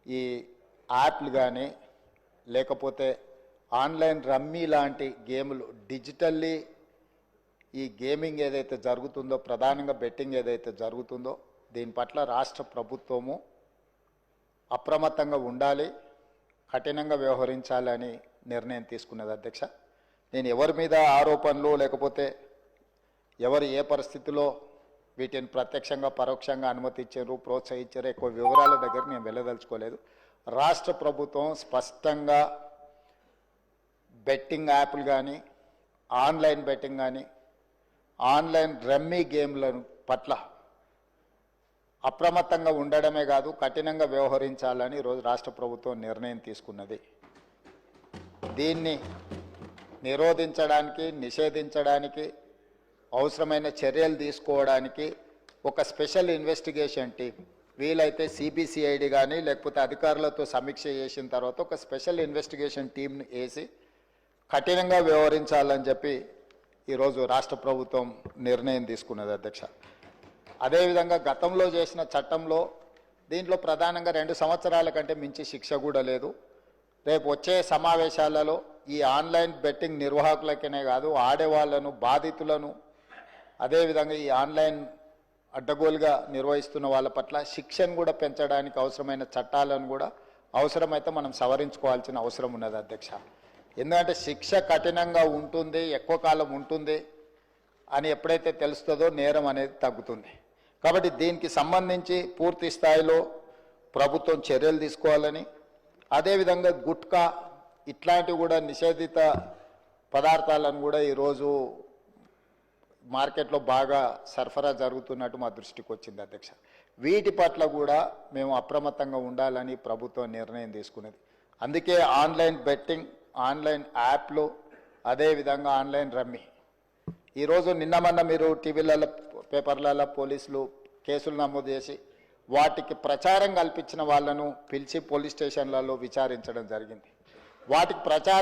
ఈ యాప్లు కానీ లేకపోతే ఆన్లైన్ రమ్మీ లాంటి గేములు డిజిటల్లీ ఈ గేమింగ్ ఏదైతే జరుగుతుందో, ప్రధానంగా బెట్టింగ్ ఏదైతే జరుగుతుందో, దీని పట్ల రాష్ట్ర ప్రభుత్వము అప్రమత్తంగా ఉండాలి, కఠినంగా వ్యవహరించాలని నిర్ణయం తీసుకున్నది అధ్యక్ష. నేను ఎవరి మీద ఆరోపణలు లేకపోతే ఎవరు ఏ పరిస్థితిలో వీటిని ప్రత్యక్షంగా పరోక్షంగా అనుమతించారు, ప్రోత్సహించారు, ఎక్కువ వివరాల దగ్గర నేను వెళ్ళదలుచుకోలేదు. రాష్ట్ర ప్రభుత్వం స్పష్టంగా బెట్టింగ్ యాప్లు కానీ, ఆన్లైన్ బెట్టింగ్ కానీ, ఆన్లైన్ రమ్మీ గేమ్ల పట్ల అప్రమత్తంగా ఉండడమే కాదు, కఠినంగా వ్యవహరించాలని ఈరోజు రాష్ట్ర ప్రభుత్వం నిర్ణయం తీసుకున్నది. దీన్ని నిరోధించడానికి, నిషేధించడానికి అవసరమైన చర్యలు తీసుకోవడానికి ఒక స్పెషల్ ఇన్వెస్టిగేషన్ టీం, వీలైతే సిబిసిఐడి కానీ లేకపోతే అధికారులతో సమీక్ష చేసిన తర్వాత ఒక స్పెషల్ ఇన్వెస్టిగేషన్ టీంని వేసి కఠినంగా వ్యవహరించాలని చెప్పి ఈరోజు రాష్ట్ర ప్రభుత్వం నిర్ణయం తీసుకున్నది అధ్యక్ష. అదేవిధంగా గతంలో చేసిన చట్టంలో దీంట్లో ప్రధానంగా 2 సంవత్సరాల కంటే మించి శిక్ష కూడా లేదు. రేపు వచ్చే సమావేశాలలో ఈ ఆన్లైన్ బెట్టింగ్ నిర్వాహకులకనే కాదు, ఆడేవాళ్లను, బాధితులను, అదేవిధంగా ఈ ఆన్లైన్ అడ్డగోలుగా నిర్వహిస్తున్న వాళ్ళ పట్ల శిక్షను కూడా పెంచడానికి అవసరమైన చట్టాలను కూడా అవసరమైతే మనం సవరించుకోవాల్సిన అవసరం ఉన్నది అధ్యక్ష. ఎందుకంటే శిక్ష కఠినంగా ఉంటుంది, ఎక్కువ కాలం ఉంటుంది అని ఎప్పుడైతే తెలుస్తుందో నేరం అనేది తగ్గుతుంది. కాబట్టి దీనికి సంబంధించి పూర్తి స్థాయిలో ప్రభుత్వం చర్యలు తీసుకోవాలని, అదేవిధంగా గుట్కా ఇట్లాంటివి కూడా నిషేధిత పదార్థాలను కూడా ఈరోజు మార్కెట్లో బాగా సరఫరా జరుగుతున్నట్టు మా దృష్టికి వచ్చింది అధ్యక్ష. వీటి పట్ల కూడా మేము అప్రమత్తంగా ఉండాలని ప్రభుత్వం నిర్ణయం తీసుకున్నది. అందుకే ఆన్లైన్ బెట్టింగ్, ఆన్లైన్ యాప్లు, అదేవిధంగా ఆన్లైన్ రమ్మీ ఈరోజు నిన్న మీరు టీవీలలో, పేపర్లలో పోలీసులు కేసులు నమోదు చేసి వాటికి ప్రచారం కల్పించిన వాళ్ళను పిలిచి పోలీస్ స్టేషన్లలో విచారించడం జరిగింది. వాటికి ప్రచారం